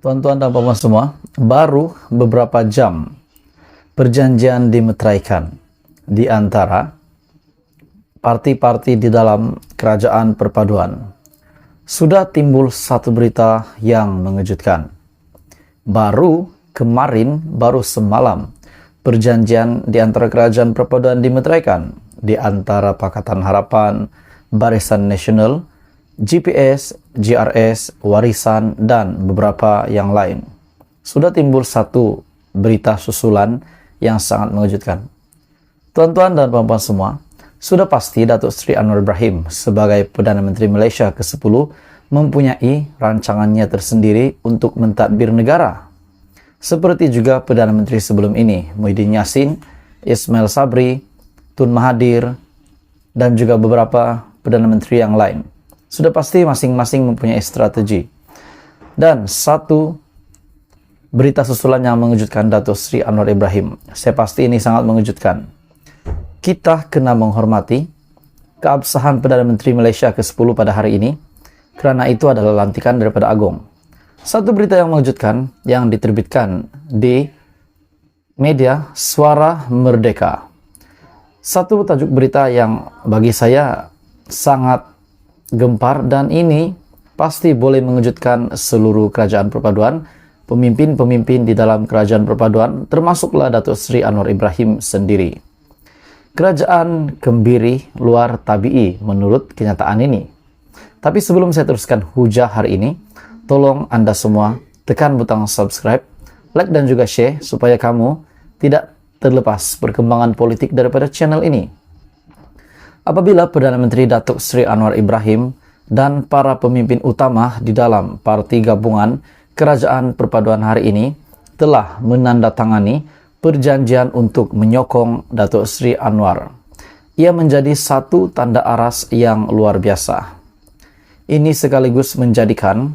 Tuan-tuan dan puan semua, baru beberapa jam perjanjian dimeteraikan di antara parti-parti di dalam kerajaan perpaduan. Sudah timbul satu berita yang mengejutkan. Baru semalam, perjanjian di antara kerajaan perpaduan dimeteraikan di antara Pakatan Harapan, Barisan Nasional, GPS, GRS, Warisan, dan beberapa yang lain. Sudah timbul satu berita susulan yang sangat mengejutkan. Tuan-tuan dan puan-puan semua, sudah pasti Datuk Seri Anwar Ibrahim sebagai Perdana Menteri Malaysia ke-10 mempunyai rancangannya tersendiri untuk mentadbir negara. Seperti juga Perdana Menteri sebelum ini, Muhyiddin Yassin, Ismail Sabri, Tun Mahathir, dan juga beberapa Perdana Menteri yang lain. Sudah pasti masing-masing mempunyai strategi. Dan satu berita susulan yang mengejutkan Datuk Seri Anwar Ibrahim. Saya pasti ini sangat mengejutkan. Kita kena menghormati keabsahan Perdana Menteri Malaysia ke-10 pada hari ini, kerana itu adalah lantikan daripada Agong. Satu berita yang mengejutkan yang diterbitkan di media Suara Merdeka. Satu tajuk berita yang bagi saya sangat gempar, dan ini pasti boleh mengejutkan seluruh kerajaan perpaduan, pemimpin-pemimpin di dalam kerajaan perpaduan, termasuklah Datuk Seri Anwar Ibrahim sendiri. Kerajaan kembiri luar tabi'i menurut kenyataan ini. Tapi sebelum saya teruskan hujah hari ini, tolong Anda semua tekan butang subscribe, like dan juga share supaya kamu tidak terlepas perkembangan politik daripada channel ini. Apabila Perdana Menteri Datuk Seri Anwar Ibrahim dan para pemimpin utama di dalam parti gabungan kerajaan perpaduan hari ini telah menandatangani perjanjian untuk menyokong Datuk Seri Anwar, ia menjadi satu tanda aras yang luar biasa. Ini sekaligus menjadikan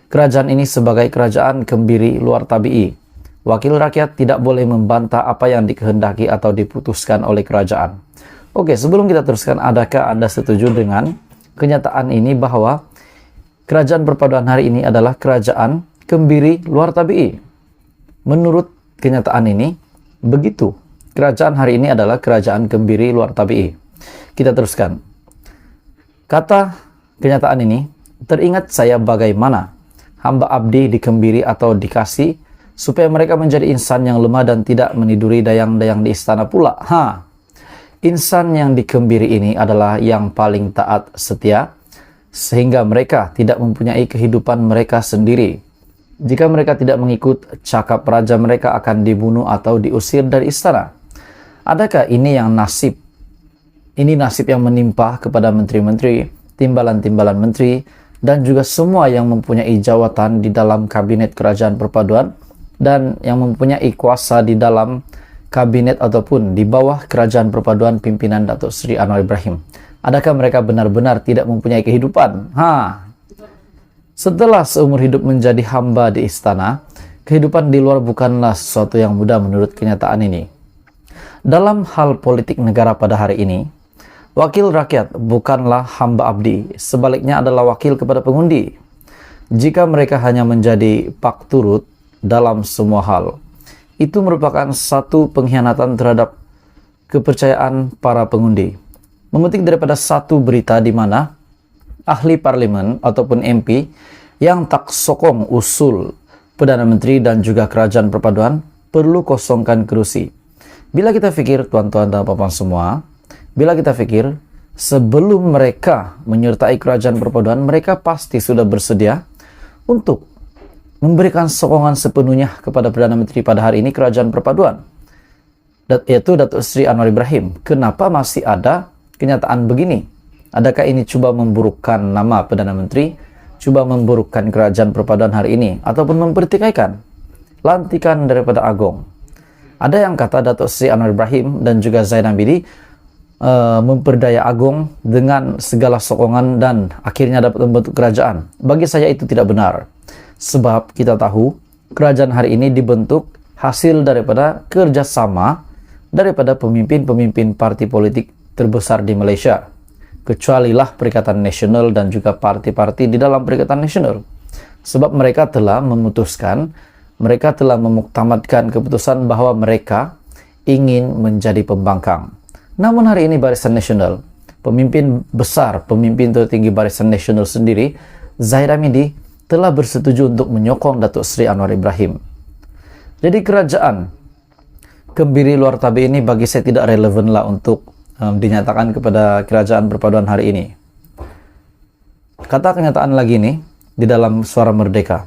kerajaan ini sebagai kerajaan kembiri luar tabi'i. Wakil rakyat tidak boleh membantah apa yang dikehendaki atau diputuskan oleh kerajaan. Oke, sebelum kita teruskan, adakah Anda setuju dengan kenyataan ini bahwa kerajaan perpaduan hari ini adalah kerajaan kembiri luar tabi'i? Menurut kenyataan ini, begitu. Kerajaan hari ini adalah kerajaan kembiri luar tabi'i. Kita teruskan. Kata kenyataan ini, teringat saya bagaimana hamba abdi dikembiri atau dikasih supaya mereka menjadi insan yang lemah dan tidak meniduri dayang-dayang di istana pula. Insan yang dikembiri ini adalah yang paling taat setia, sehingga mereka tidak mempunyai kehidupan mereka sendiri. Jika mereka tidak mengikut cakap raja, mereka akan dibunuh atau diusir dari istana. Adakah ini yang nasib? Ini nasib yang menimpa kepada menteri-menteri, timbalan-timbalan menteri, dan juga semua yang mempunyai jawatan di dalam kabinet kerajaan perpaduan dan yang mempunyai kuasa di dalam kabinet ataupun di bawah kerajaan perpaduan pimpinan Datuk Seri Anwar Ibrahim. Adakah mereka benar-benar tidak mempunyai kehidupan? Setelah seumur hidup menjadi hamba di istana, kehidupan di luar bukanlah sesuatu yang mudah menurut kenyataan ini. Dalam hal politik negara pada hari ini, wakil rakyat bukanlah hamba abdi, sebaliknya adalah wakil kepada pengundi. Jika mereka hanya menjadi pak turut dalam semua hal, itu merupakan satu pengkhianatan terhadap kepercayaan para pengundi. Memetik daripada satu berita di mana ahli parlimen ataupun MP yang tak sokong usul Perdana Menteri dan juga kerajaan perpaduan perlu kosongkan kerusi. Bila kita fikir, tuan-tuan dan puan-puan semua, bila kita fikir sebelum mereka menyertai kerajaan perpaduan, mereka pasti sudah bersedia untuk memberikan sokongan sepenuhnya kepada Perdana Menteri pada hari ini kerajaan perpaduan, yaitu Datuk Seri Anwar Ibrahim. Kenapa masih ada kenyataan begini? Adakah ini cuba memburukkan nama Perdana Menteri, cuba memburukkan kerajaan perpaduan hari ini, ataupun mempertikaikan lantikan daripada Agong? Ada yang kata Datuk Seri Anwar Ibrahim dan juga Zainal Abidin memperdaya Agong dengan segala sokongan dan akhirnya dapat membentuk kerajaan. Bagi saya itu tidak benar. Sebab kita tahu kerajaan hari ini dibentuk hasil daripada kerjasama daripada pemimpin-pemimpin parti politik terbesar di Malaysia. Kecualilah Perikatan Nasional dan juga parti-parti di dalam Perikatan Nasional. Sebab mereka telah memutuskan, mereka telah memuktamadkan keputusan bahwa mereka ingin menjadi pembangkang. Namun hari ini Barisan Nasional, pemimpin besar, pemimpin tertinggi Barisan Nasional sendiri, Zahid Hamidi, telah bersetuju untuk menyokong Datuk Seri Anwar Ibrahim. Jadi kerajaan Kebiri Luar Tabi ini bagi saya tidak relevan lah untuk dinyatakan kepada kerajaan perpaduan hari ini. Kata kenyataan lagi nih di dalam Suara Merdeka.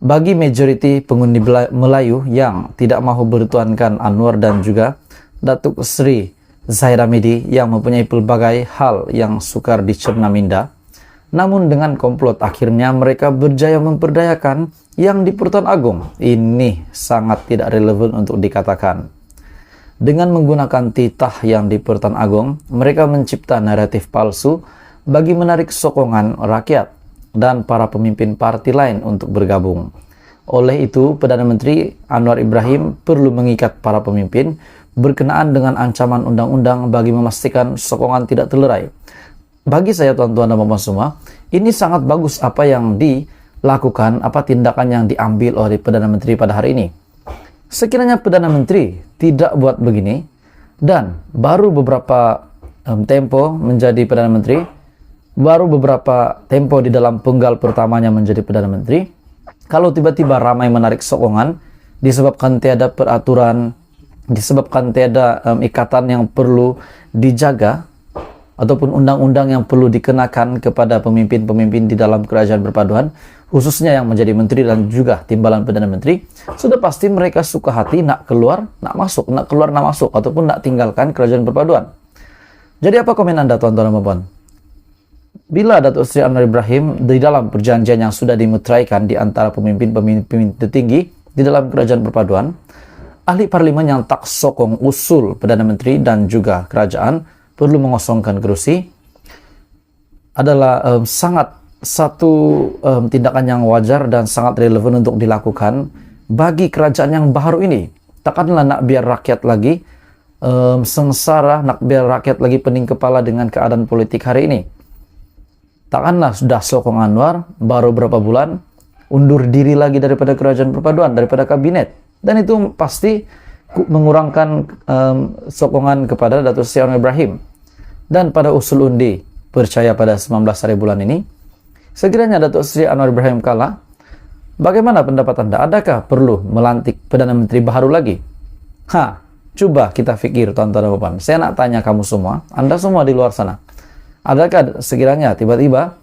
Bagi majoriti pengundi Melayu yang tidak mahu bertuankan Anwar dan juga Datuk Seri Zahid Hamidi yang mempunyai pelbagai hal yang sukar dicerna minda, namun dengan komplot akhirnya mereka berjaya memperdayakan yang di Pertuan Agong. Ini sangat tidak relevan untuk dikatakan. Dengan menggunakan titah yang di Pertuan Agong, mereka mencipta naratif palsu bagi menarik sokongan rakyat dan para pemimpin parti lain untuk bergabung. Oleh itu, Perdana Menteri Anwar Ibrahim perlu mengikat para pemimpin berkenaan dengan ancaman undang-undang bagi memastikan sokongan tidak terlerai. Bagi saya, tuan-tuan dan puan semua, ini sangat bagus apa yang dilakukan, apa tindakan yang diambil oleh Perdana Menteri pada hari ini. Sekiranya Perdana Menteri tidak buat begini, dan baru beberapa tempo menjadi Perdana Menteri, baru beberapa tempo di dalam penggal pertamanya menjadi Perdana Menteri, kalau tiba-tiba ramai menarik sokongan, disebabkan tiada peraturan, disebabkan tiada ikatan yang perlu dijaga, ataupun undang-undang yang perlu dikenakan kepada pemimpin-pemimpin di dalam kerajaan perpaduan, khususnya yang menjadi menteri dan juga timbalan Perdana Menteri, sudah pasti mereka suka hati nak keluar, nak masuk, nak keluar, nak masuk, ataupun nak tinggalkan kerajaan perpaduan. Jadi apa komen Anda, tuan-tuan dan puan? Bila Datuk Seri Anwar Ibrahim di dalam perjanjian yang sudah dimeteraikan di antara pemimpin-pemimpin tertinggi di dalam kerajaan perpaduan, ahli parlimen yang tak sokong usul Perdana Menteri dan juga kerajaan perlu mengosongkan kerusi, adalah sangat satu tindakan yang wajar dan sangat relevan untuk dilakukan bagi kerajaan yang baru ini. Takkanlah nak biar rakyat lagi sengsara, nak biar rakyat lagi pening kepala dengan keadaan politik hari ini. Takkanlah sudah sokong Anwar, baru berapa bulan, undur diri lagi daripada kerajaan perpaduan, daripada kabinet. Dan itu pasti mengurangkan sokongan kepada Datuk Seri Anwar Ibrahim. Dan pada usul undi, percaya pada 19 hari bulan ini, sekiranya Datuk Seri Anwar Ibrahim kalah, bagaimana pendapat Anda? Adakah perlu melantik Perdana Menteri baru lagi? Coba kita fikir, tuan-tuan dan puan. Saya nak tanya kamu semua, Anda semua di luar sana. Adakah sekiranya tiba-tiba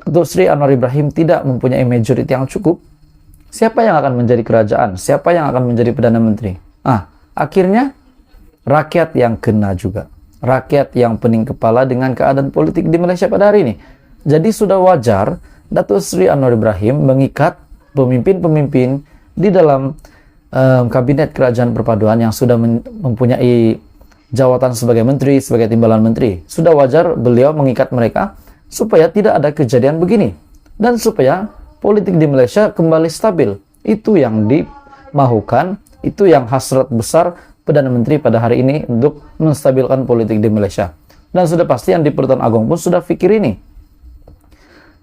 Datuk Seri Anwar Ibrahim tidak mempunyai majoriti yang cukup? Siapa yang akan menjadi kerajaan? Siapa yang akan menjadi Perdana Menteri? Akhirnya rakyat yang kena juga. Rakyat yang pening kepala dengan keadaan politik di Malaysia pada hari ini. Jadi sudah wajar Datuk Seri Anwar Ibrahim mengikat pemimpin-pemimpin di dalam kabinet kerajaan perpaduan yang sudah mempunyai jawatan sebagai menteri, sebagai timbalan menteri. Sudah wajar beliau mengikat mereka supaya tidak ada kejadian begini. Dan supaya politik di Malaysia kembali stabil. Itu yang dimahukan, itu yang hasrat besar Perdana Menteri pada hari ini untuk menstabilkan politik di Malaysia. Dan sudah pasti yang di Pertuan Agong pun sudah fikir ini.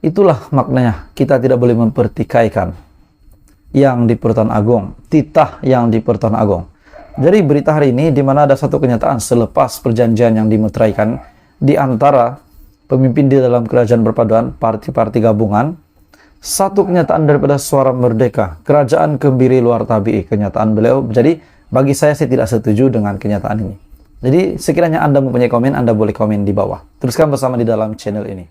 Itulah maknanya, kita tidak boleh mempertikaikan yang di Pertuan Agong, titah yang di Pertuan Agong. Jadi berita hari ini di mana ada satu kenyataan selepas perjanjian yang dimeteraikan di antara pemimpin di dalam kerajaan perpaduan, parti-parti gabungan, satu kenyataan daripada Suara Merdeka, Kerajaan Kebiri Luar Tabi, kenyataan beliau. Jadi bagi saya tidak setuju dengan kenyataan ini. Jadi sekiranya Anda mempunyai komen, Anda boleh komen di bawah. Teruskan bersama di dalam channel ini.